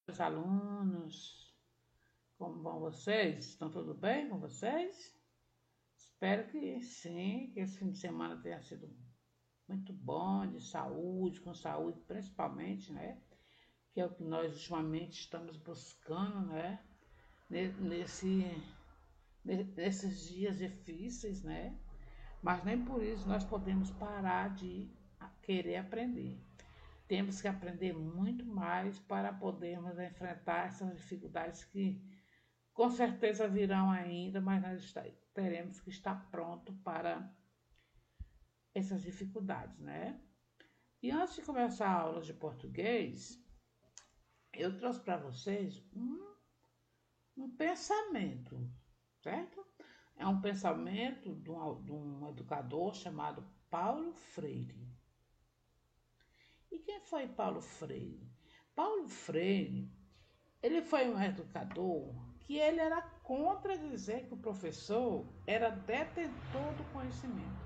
Os alunos, como vão vocês? Estão tudo bem com vocês? Espero que sim, que esse fim de semana tenha sido muito bom, de saúde, com saúde principalmente, né? Que é o que nós ultimamente estamos buscando, né? Nesse, nesses dias difíceis, né? Mas nem por isso nós podemos parar de querer aprender. Temos que aprender muito mais para podermos enfrentar essas dificuldades que com certeza virão ainda, mas nós teremos que estar pronto para essas dificuldades, né? E antes de começar a aula de português, eu trouxe para vocês um pensamento, certo? É um pensamento de um educador chamado Paulo Freire. E quem foi Paulo Freire? Paulo Freire, ele foi um educador que ele era contra dizer que o professor era detentor do conhecimento,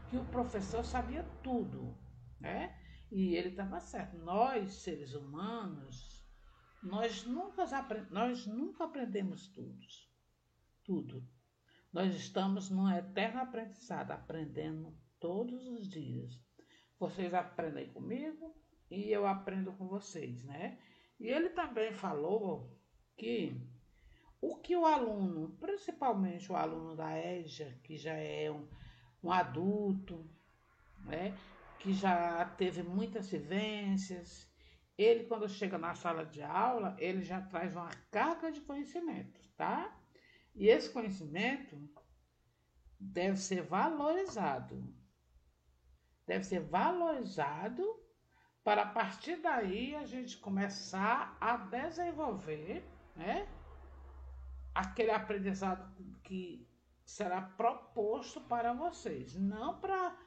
que o professor sabia tudo, né? E ele estava certo. Nós, seres humanos, nós nunca aprendemos tudo. Nós estamos num eterno aprendizado, aprendendo todos os dias. Vocês aprendem comigo e eu aprendo com vocês, né? E ele também falou que o que o aluno, principalmente o aluno da EJA, que já é um adulto, né, que já teve muitas vivências, ele quando chega na sala de aula, ele já traz uma carga de conhecimento, tá? E esse conhecimento deve ser valorizado. Deve ser valorizado para a partir daí a gente começar a desenvolver, né, aquele aprendizado que será proposto para vocês, não para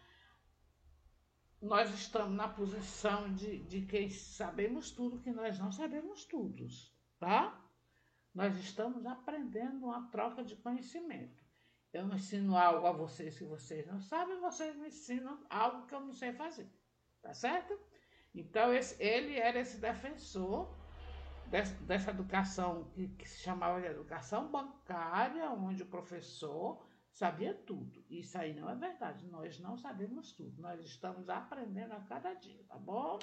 nós estamos na posição de quem sabemos tudo, que nós não sabemos tudo, tá? Nós estamos aprendendo uma troca de conhecimento. Eu ensino algo a vocês que vocês não sabem, vocês me ensinam algo que eu não sei fazer, tá certo? Então, ele era esse defensor dessa educação que se chamava de educação bancária, onde o professor sabia tudo. Isso aí não é verdade. Nós não sabemos tudo. Nós estamos aprendendo a cada dia, tá bom?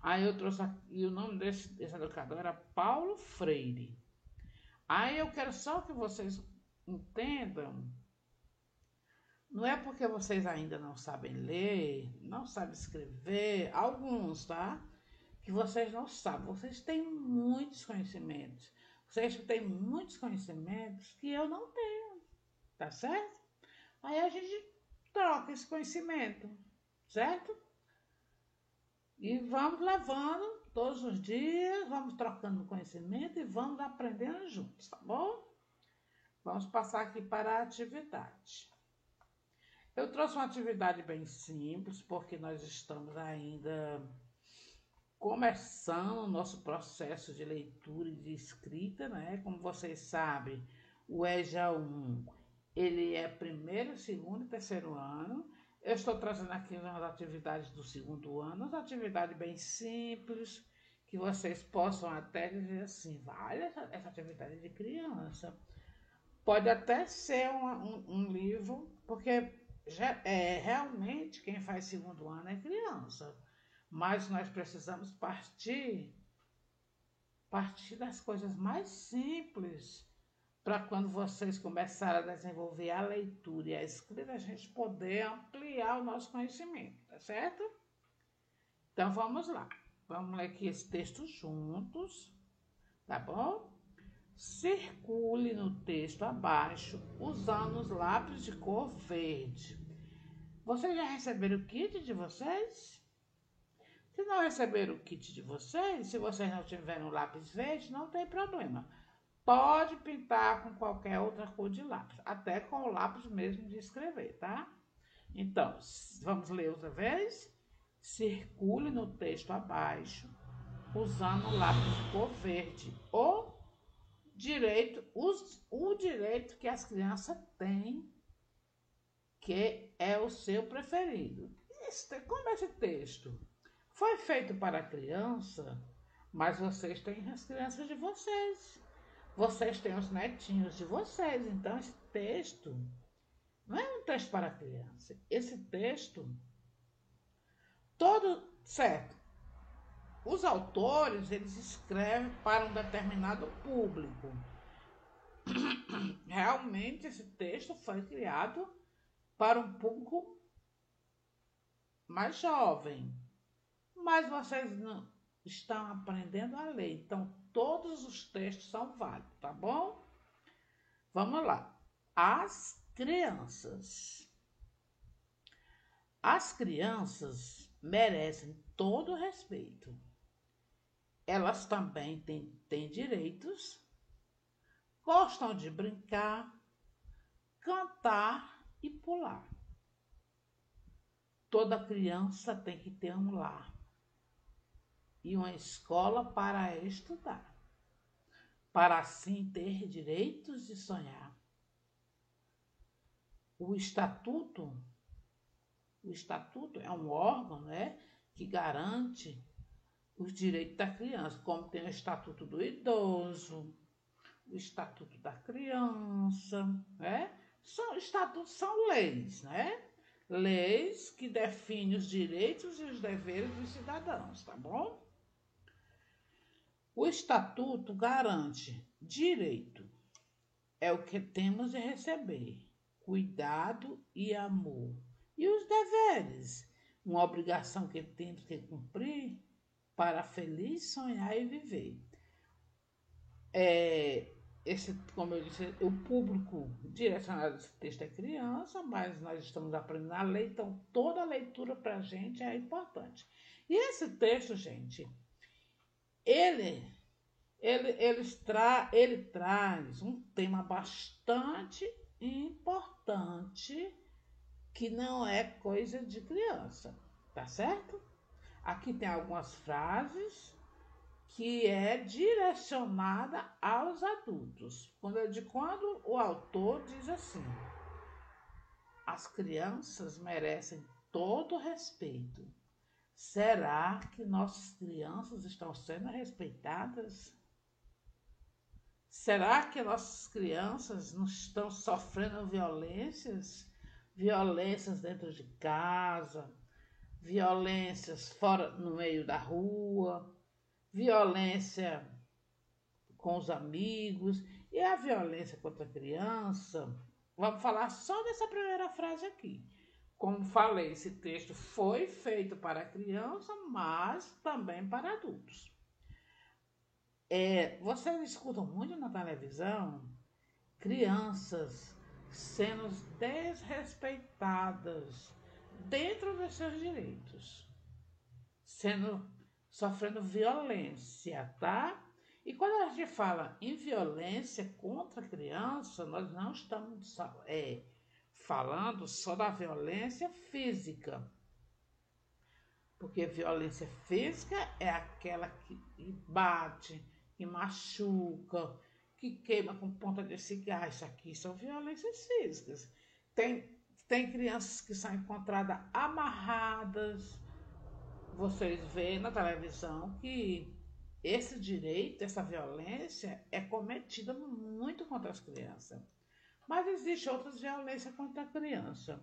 Aí eu trouxe aqui, e o nome desse educador era Paulo Freire. Aí eu quero só que vocês entendam. Não é porque vocês ainda não sabem ler, não sabem escrever, alguns, tá? Que vocês não sabem. Vocês têm muitos conhecimentos. Vocês têm muitos conhecimentos que eu não tenho, tá certo? Aí a gente troca esse conhecimento, certo? E vamos levando todos os dias, vamos trocando conhecimento e vamos aprendendo juntos, tá bom? Vamos passar aqui para a atividade. Eu trouxe uma atividade bem simples, porque nós estamos ainda começando o nosso processo de leitura e de escrita, né? Como vocês sabem, o EJA 1, ele é primeiro, segundo e terceiro ano. Eu estou trazendo aqui umas atividades do segundo ano, umas atividades bem simples, que vocês possam até dizer assim, vale essa atividade de criança. Pode até ser um livro, porque realmente quem faz segundo ano é criança. Mas nós precisamos partir das coisas mais simples para quando vocês começarem a desenvolver a leitura e a escrita, a gente poder ampliar o nosso conhecimento, tá certo? Então vamos lá. Vamos ler aqui esse texto juntos, tá bom? Circule no texto abaixo usando os lápis de cor verde. Vocês já receberam o kit de vocês? Se não receberam o kit de vocês, se vocês não tiverem um lápis verde, não tem problema. Pode pintar com qualquer outra cor de lápis, até com o lápis mesmo de escrever, tá? Então, vamos ler outra vez? Circule no texto abaixo, usando o lápis de cor verde. O direito que as crianças têm, que é o seu preferido. Como esse texto foi feito para a criança, Mas vocês têm as crianças de vocês. Vocês têm os netinhos de vocês. Então, esse texto não é um texto para criança. Esse texto, todo certo. Os autores, eles escrevem para um determinado público. Realmente, esse texto foi criado para um público mais jovem. Mas vocês não estão aprendendo a ler. Então, todos os textos são válidos, tá bom? Vamos lá. As crianças. As crianças merecem todo o respeito. Elas também têm direitos, gostam de brincar, cantar e pular. Toda criança tem que ter um lar e uma escola para estudar, para assim ter direitos de sonhar. O estatuto é um órgão, né, que garante os direitos da criança, como tem o Estatuto do Idoso, o Estatuto da Criança, né? Estatutos são leis, né? Leis que definem os direitos e os deveres dos cidadãos, tá bom? O Estatuto garante direito, é o que temos de receber, cuidado e amor. E os deveres, uma obrigação que temos que cumprir para feliz sonhar e viver. Como eu disse, o público direcionado desse texto é criança, mas nós estamos aprendendo a ler, então toda a leitura para a gente é importante. E esse texto, gente, ele traz um tema bastante importante que não é coisa de criança, tá certo? Aqui tem algumas frases que é direcionada aos adultos. Quando o autor diz assim: as crianças merecem todo respeito. Será que nossas crianças estão sendo respeitadas? Será que nossas crianças não estão sofrendo violências? Violências dentro de casa, violências fora no meio da rua, violência com os amigos e a violência contra a criança. Vamos falar só dessa primeira frase aqui. Como falei, esse texto foi feito para criança, mas também para adultos. Vocês escutam muito na televisão crianças sendo desrespeitadas dentro dos seus direitos, sofrendo violência, tá? E quando a gente fala em violência contra a criança, nós não estamos falando só da violência física, porque violência física é aquela que bate, que machuca, que queima com ponta de cigarro. Isso aqui são violências físicas. Tem crianças que são encontradas amarradas. Vocês veem na televisão que esse direito, essa violência é cometida muito contra as crianças. Mas existe outras violências contra a criança.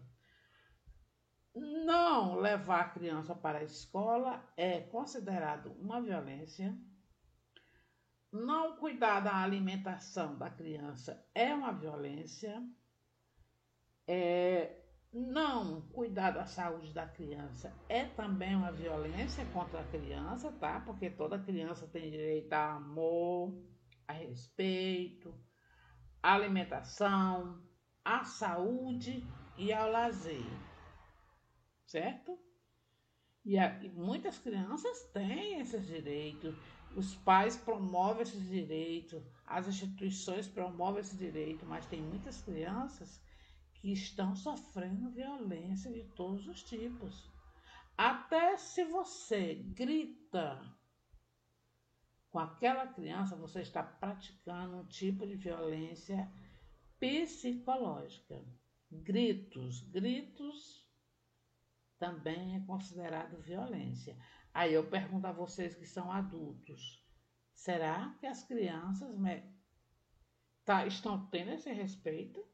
Não levar a criança para a escola é considerado uma violência. Não cuidar da alimentação da criança é uma violência. Não cuidar da saúde da criança é também uma violência contra a criança, tá? Porque toda criança tem direito a amor, a respeito, à alimentação, à saúde e ao lazer, certo? E muitas crianças têm esses direitos, os pais promovem esses direitos, as instituições promovem esse direito, mas tem muitas crianças que estão sofrendo violência de todos os tipos. Até se você grita com aquela criança, você está praticando um tipo de violência psicológica. Gritos também é considerado violência. Aí eu pergunto a vocês que são adultos: Será que as crianças estão tendo esse respeito?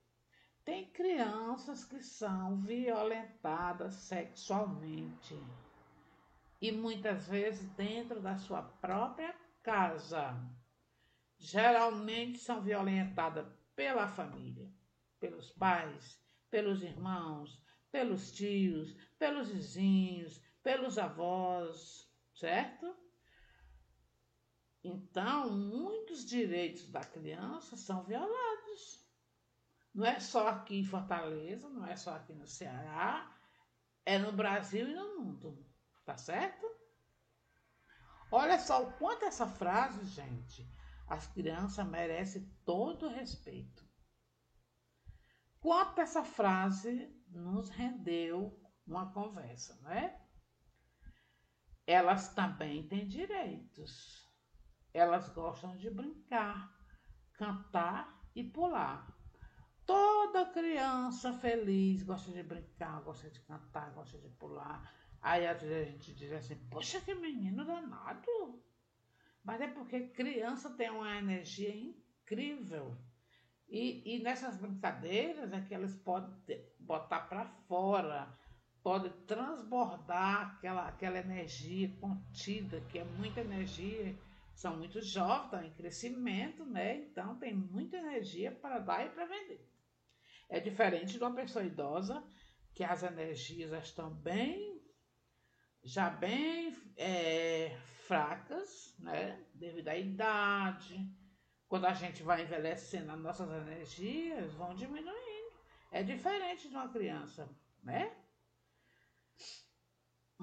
Tem crianças que são violentadas sexualmente e muitas vezes dentro da sua própria casa. Geralmente são violentadas pela família, pelos pais, pelos irmãos, pelos tios, pelos vizinhos, pelos avós, certo? Então, muitos direitos da criança são violados. Não é só aqui em Fortaleza, não é só aqui no Ceará, é no Brasil e no mundo, tá certo? Olha só o quanto essa frase, gente, as crianças merecem todo o respeito. Quanto essa frase nos rendeu uma conversa, né? Elas também têm direitos. Elas gostam de brincar, cantar e pular. Toda criança feliz gosta de brincar, gosta de cantar, gosta de pular. Aí às vezes a gente diz assim, poxa, que menino danado. Mas é porque criança tem uma energia incrível. E nessas brincadeiras é que elas podem botar para fora, podem transbordar aquela energia contida, que é muita energia. São muito jovens, estão em crescimento, né? Então tem muita energia para dar e para vender. É diferente de uma pessoa idosa, que as energias estão bem fracas, né? Devido à idade. Quando a gente vai envelhecendo, as nossas energias vão diminuindo. É diferente de uma criança, né?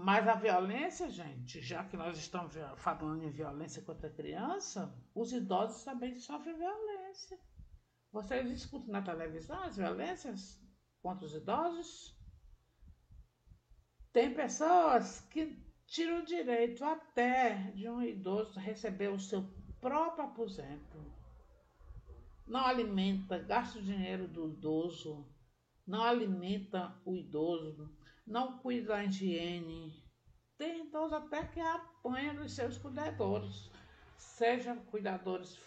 Mas a violência, gente, já que nós estamos falando em violência contra a criança, os idosos também sofrem violência. Vocês escutam na televisão as violências contra os idosos? Tem pessoas que tiram o direito até de um idoso receber o seu próprio aposento. Não alimenta, gasta o dinheiro do idoso, não alimenta o idoso, não cuida da higiene. Tem idosos até que apanham dos seus cuidadores, sejam cuidadores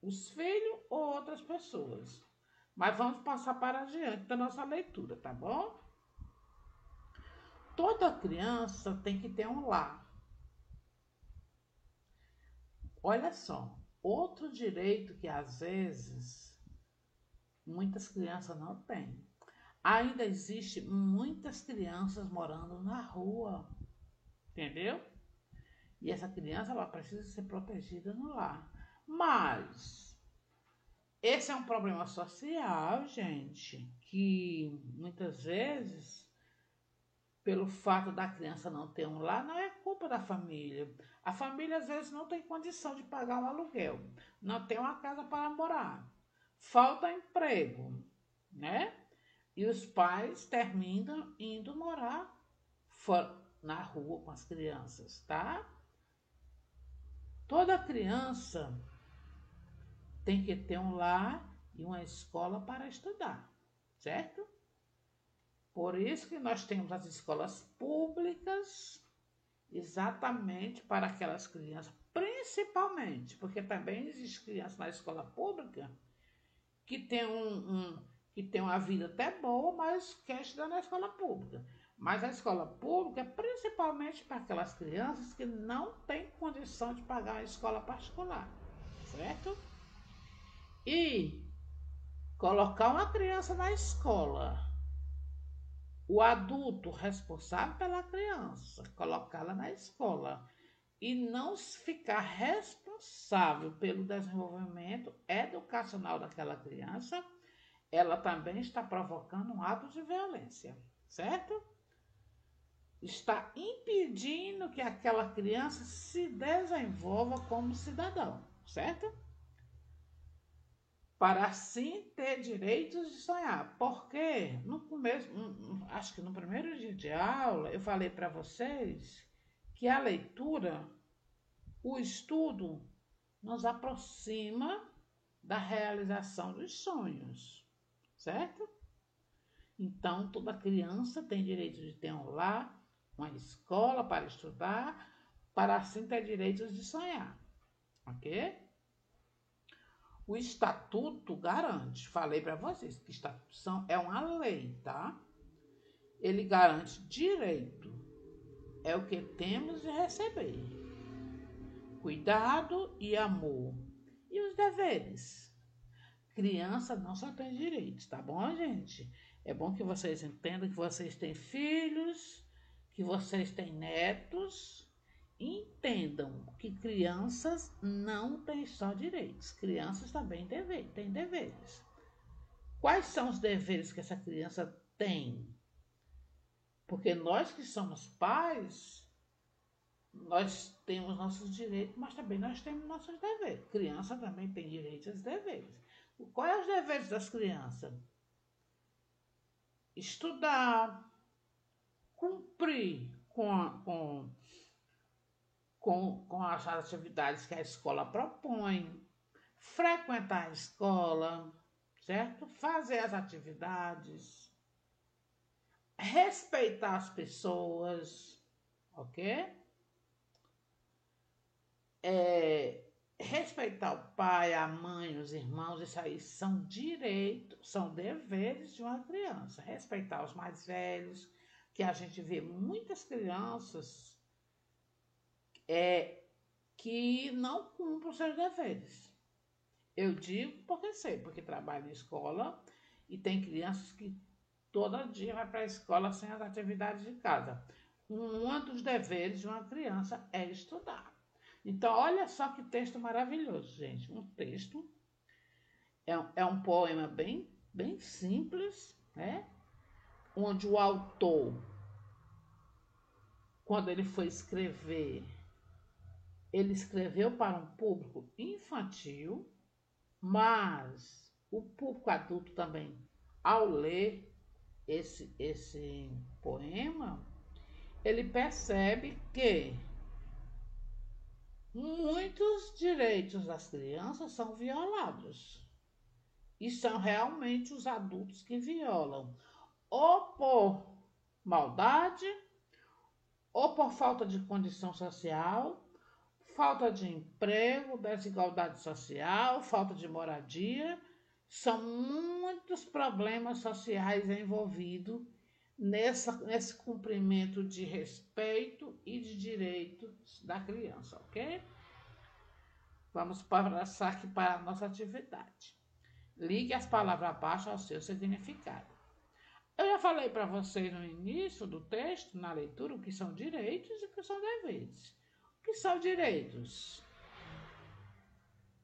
os filhos ou outras pessoas. Mas vamos passar para adiante da nossa leitura, tá bom? Toda criança tem que ter um lar. Olha só, outro direito que às vezes muitas crianças não têm. Ainda existe muitas crianças morando na rua, entendeu? E essa criança ela precisa ser protegida no lar. Mas esse é um problema social, gente, que muitas vezes, pelo fato da criança não ter um lar, não é culpa da família. A família às vezes não tem condição de pagar um aluguel, não tem uma casa para morar, falta emprego, né? E os pais terminam indo morar fora, na rua com as crianças, tá? Toda criança tem que ter um lar e uma escola para estudar, certo? Por isso que nós temos as escolas públicas, exatamente para aquelas crianças, principalmente, porque também existe criança na escola pública que tem que tem uma vida até boa, mas quer estudar na escola pública. Mas a escola pública é principalmente para aquelas crianças que não têm condição de pagar uma escola particular, certo? E colocar uma criança na escola, o adulto responsável pela criança, colocá-la na escola e não ficar responsável pelo desenvolvimento educacional daquela criança, ela também está provocando um ato de violência, certo? Está impedindo que aquela criança se desenvolva como cidadão, certo? Para assim ter direitos de sonhar. Porque no começo, acho que no primeiro dia de aula, eu falei para vocês que a leitura, o estudo, nos aproxima da realização dos sonhos, certo? Então, toda criança tem direito de ter um lar, uma escola para estudar, para assim ter direitos de sonhar. ok? O estatuto garante, falei para vocês que estatuto é uma lei, tá? Ele garante direito, é o que temos de receber. Cuidado e amor. E os deveres? Criança não só tem direitos, tá bom, gente? É bom que vocês entendam que vocês têm filhos, que vocês têm netos. Entendam que crianças não têm só direitos, crianças também têm deveres. Quais são os deveres que essa criança tem? Porque nós que somos pais, nós temos nossos direitos, mas também nós temos nossos deveres. Criança também tem direitos e deveres. Quais são os deveres das crianças? Estudar, cumprir com as atividades que a escola propõe, frequentar a escola, certo? Fazer as atividades, respeitar as pessoas, ok? Respeitar o pai, a mãe, os irmãos, isso aí são direitos, são deveres de uma criança. Respeitar os mais velhos, que a gente vê muitas crianças que não cumprem os seus deveres. Eu digo porque sei, porque trabalho em escola e tem crianças que todo dia vai para a escola sem as atividades de casa. Um dos deveres de uma criança é estudar. Então, olha só que texto maravilhoso, gente. Um texto é um poema bem simples, né? Onde o autor, quando ele foi escrever, ele escreveu para um público infantil, mas o público adulto também, ao ler esse poema, ele percebe que muitos direitos das crianças são violados. E são realmente os adultos que violam, ou por maldade, ou por falta de condição social, falta de emprego, desigualdade social, falta de moradia. São muitos problemas sociais envolvidos nesse cumprimento de respeito e de direitos da criança, ok? Vamos passar aqui para a nossa atividade. Ligue as palavras abaixo ao seu significado. Eu já falei para vocês no início do texto, na leitura, o que são direitos e o que são deveres. O que são direitos?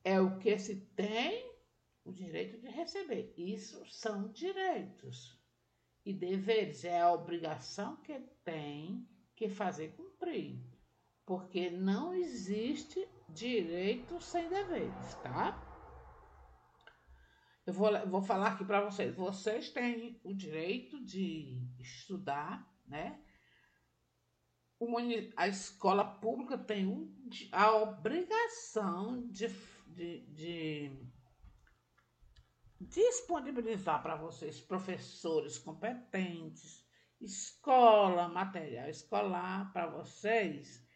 É o que se tem o direito de receber. Isso são direitos. E deveres é a obrigação que tem que fazer cumprir. Porque não existe direito sem deveres, tá? Eu vou falar aqui para vocês. Vocês têm o direito de estudar, né? A escola pública tem a obrigação de disponibilizar para vocês professores competentes, escola, material escolar, para vocês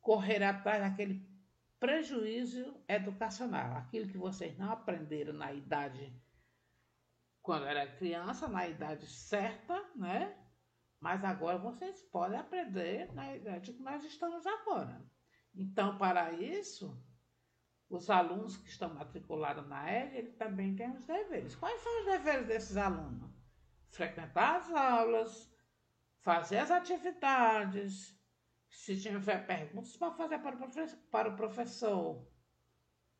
correr atrás daquele prejuízo educacional, aquilo que vocês não aprenderam na idade, quando era criança, na idade certa, né? Mas agora vocês podem aprender na idade que nós estamos agora. Então, para isso, os alunos que estão matriculados na ED, ele também tem os deveres. Quais são os deveres desses alunos? Frequentar as aulas, fazer as atividades, se tiver perguntas, para fazer para o professor,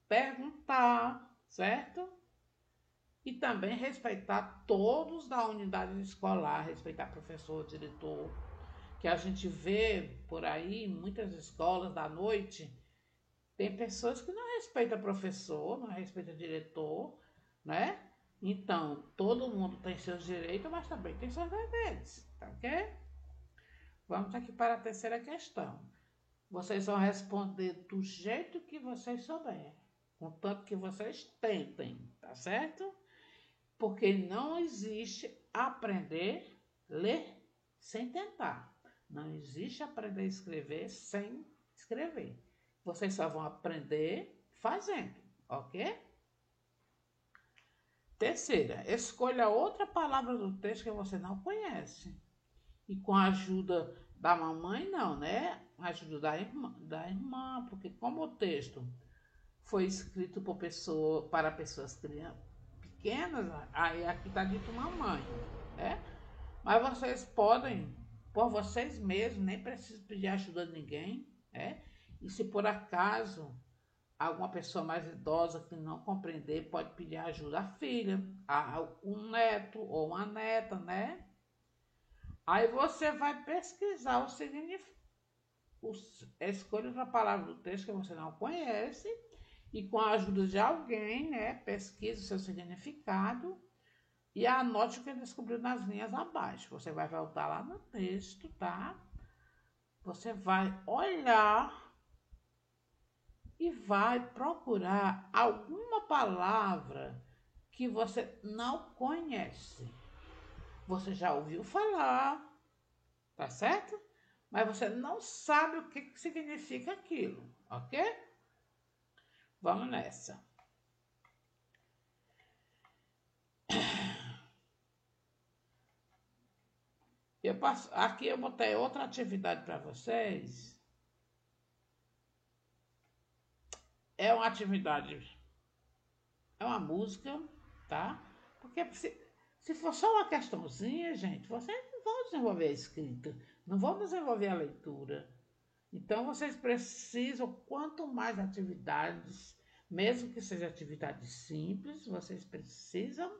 perguntar, certo? E também respeitar todos da unidade escolar, respeitar professor, diretor, que a gente vê por aí em muitas escolas da noite, tem pessoas que não respeitam professor, não respeitam diretor, né? Então, todo mundo tem seus direitos, mas também tem seus deveres, tá ok? Vamos aqui para a terceira questão. Vocês vão responder do jeito que vocês souberem, contanto que vocês tentem, tá certo? Porque não existe aprender a ler sem tentar. Não existe aprender a escrever sem escrever. Vocês só vão aprender fazendo, ok? Terceira, escolha outra palavra do texto que você não conhece. E com a ajuda da mamãe, não, né? A ajuda da irmã, porque como o texto foi escrito para pessoas pequenas, aí aqui está dito mamãe, né? Mas vocês podem, por vocês mesmos, nem precisam pedir ajuda de ninguém, né? E se por acaso alguma pessoa mais idosa que não compreender, pode pedir ajuda à filha, a um neto ou uma neta, né? Aí você vai pesquisar o significado, escolha outra palavra do texto que você não conhece e com a ajuda de alguém, né? Pesquise o seu significado e anote o que descobriu nas linhas abaixo. Você vai voltar lá no texto, tá? Você vai olhar e vai procurar alguma palavra que você não conhece. Você já ouviu falar, tá certo? Mas você não sabe o que significa aquilo, ok? Vamos nessa. Aqui eu botei outra atividade para vocês. É uma atividade, é uma música, tá? Porque se for só uma questãozinha, gente, vocês não vão desenvolver a escrita, não vão desenvolver a leitura. Então, vocês precisam, quanto mais atividades, mesmo que sejam atividades simples, vocês precisam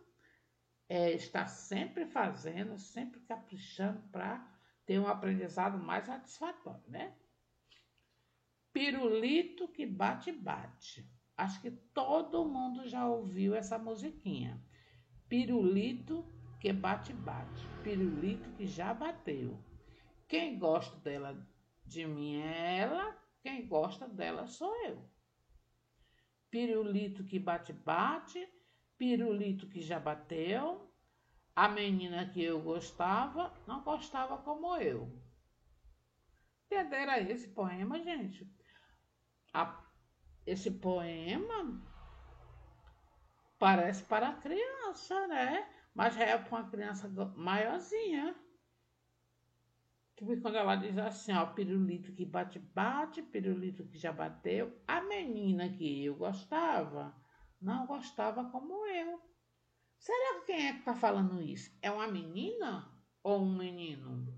estar sempre fazendo, sempre caprichando para ter um aprendizado mais satisfatório, né? Pirulito que bate-bate. Acho que todo mundo já ouviu essa musiquinha. Pirulito que bate-bate. Pirulito que já bateu. Quem gosta dela de mim é ela, quem gosta dela sou eu. Pirulito que bate-bate, pirulito que já bateu. A menina que eu gostava não gostava como eu. Entenderam aí esse poema, gente? Esse poema parece para criança, né? Mas já é para uma criança maiorzinha. Tipo, quando ela diz assim, ó, pirulito que bate-bate, pirulito que já bateu, a menina que eu gostava, não gostava como eu. Será que quem é que tá falando isso? É uma menina ou um menino?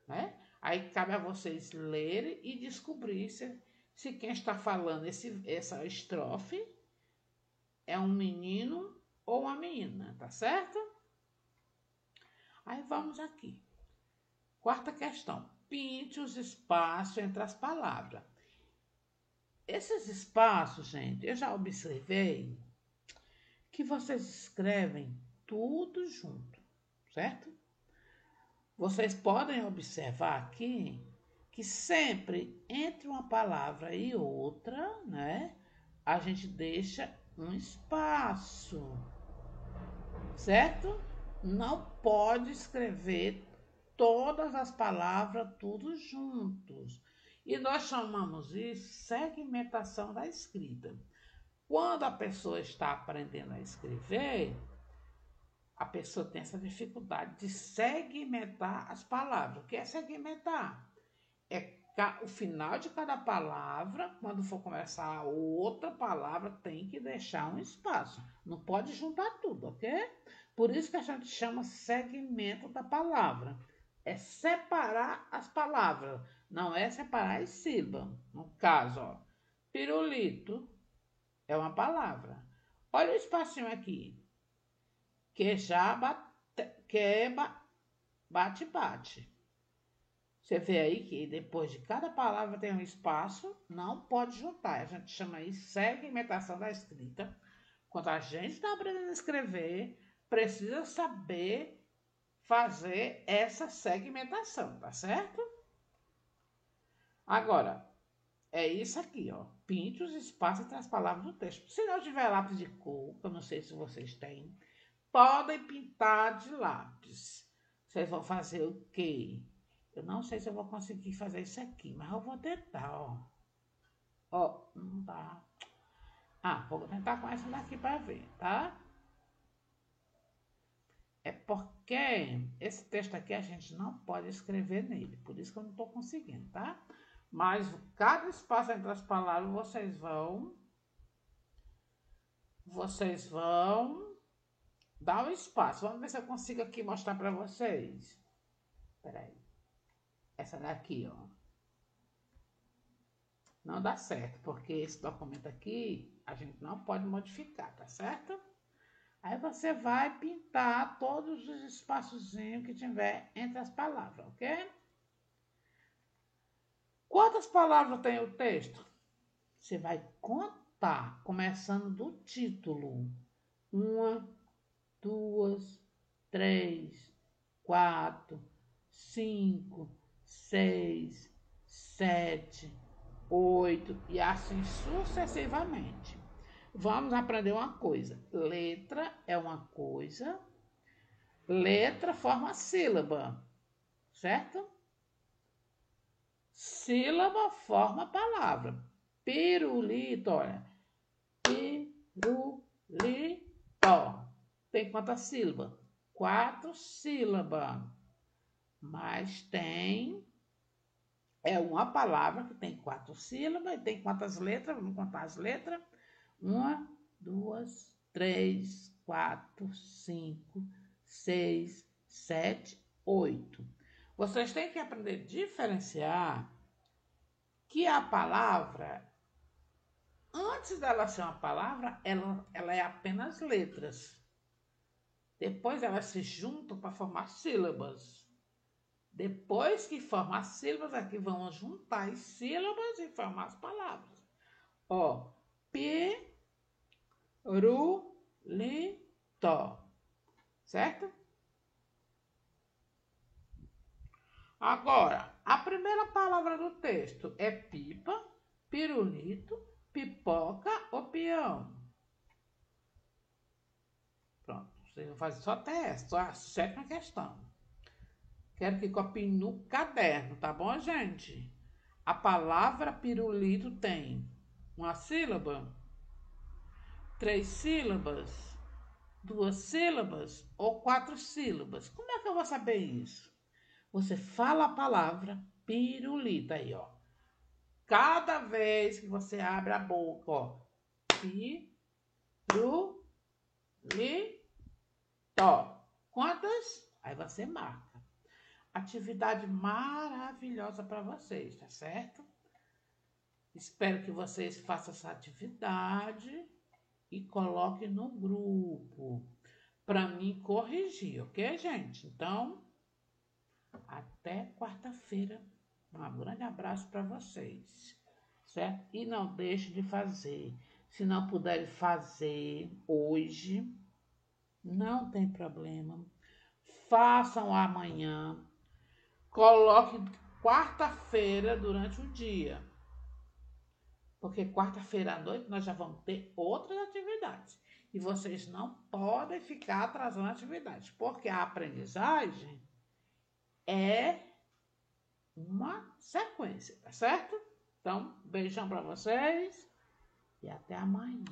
Né? Aí cabe a vocês lerem e descobrir se quem está falando essa estrofe é um menino ou uma menina, tá certo? Aí vamos aqui. Quarta questão. Pinte os espaços entre as palavras. Esses espaços, gente, eu já observei que vocês escrevem tudo junto, certo? Vocês podem observar aqui que sempre entre uma palavra e outra, né, a gente deixa um espaço, certo? Não pode escrever todas as palavras tudo juntos. E nós chamamos isso segmentação da escrita. Quando a pessoa está aprendendo a escrever, a pessoa tem essa dificuldade de segmentar as palavras. O que é segmentar? É o final de cada palavra, quando for começar a outra palavra, tem que deixar um espaço. Não pode juntar tudo, ok? Por isso que a gente chama segmento da palavra. É separar as palavras, não é separar as sílabas. No caso, ó, pirulito é uma palavra. Olha o espacinho aqui. Que já bate. Você vê aí que depois de cada palavra tem um espaço, não pode juntar. A gente chama isso segmentação da escrita. Quando a gente está aprendendo a escrever, precisa saber fazer essa segmentação, tá certo? Agora, é isso aqui, ó. Pinte os espaços entre as palavras do texto. Se não tiver lápis de cor, que eu não sei se vocês têm, podem pintar de lápis. Vocês vão fazer o quê? Eu não sei se eu vou conseguir fazer isso aqui, mas eu vou tentar, ó. Ó, não dá. Vou tentar com essa daqui para ver, tá? É porque esse texto aqui a gente não pode escrever nele, por isso que eu não estou conseguindo, tá? Mas cada espaço entre as palavras vocês vão dar um espaço. Vamos ver se eu consigo aqui mostrar para vocês. Peraí. Essa daqui, ó. Não dá certo, porque esse documento aqui a gente não pode modificar, tá certo? Aí você vai pintar todos os espaçozinhos que tiver entre as palavras, ok? Quantas palavras tem o texto? Você vai contar, começando do título. 1, 2, 3, 4, 5, 6, 7, 8 e assim sucessivamente. Vamos aprender uma coisa. Letra é uma coisa. Letra forma sílaba, certo? Sílaba forma palavra. Pirulito, olha. Pirulito. Tem quantas sílabas? 4 sílabas. Mas tem... É uma palavra que tem 4 sílabas e tem quantas letras? Vamos contar as letras. 1, 2, 3, 4, 5, 6, 7, 8. Vocês têm que aprender a diferenciar que a palavra, antes dela ser uma palavra, ela é apenas letras. Depois elas se juntam para formar sílabas. Depois que formam as sílabas, aqui vão juntar as sílabas e formar as palavras. Ó, pirulito, certo? Agora, a primeira palavra do texto é pipa, pirulito, pipoca ou peão. Pronto, vocês vão fazer só teste, só a 7ª questão. Quero que copiem no caderno, tá bom, gente? A palavra pirulito tem uma sílaba, 3 sílabas, 2 sílabas ou 4 sílabas. Como é que eu vou saber isso? Você fala a palavra pirulito aí, ó. Cada vez que você abre a boca, ó. Pirulito. Quantas? Aí você marca. Atividade maravilhosa para vocês, tá certo? Espero que vocês façam essa atividade e coloquem no grupo para mim corrigir, ok, gente? Então, até quarta-feira. Um grande abraço para vocês, certo? E não deixe de fazer. Se não puderem fazer hoje, não tem problema. Façam amanhã. Coloque quarta-feira durante o dia. Porque quarta-feira à noite nós já vamos ter outras atividades. E vocês não podem ficar atrasando atividades. Porque a aprendizagem é uma sequência, tá certo? Então, beijão para vocês e até amanhã.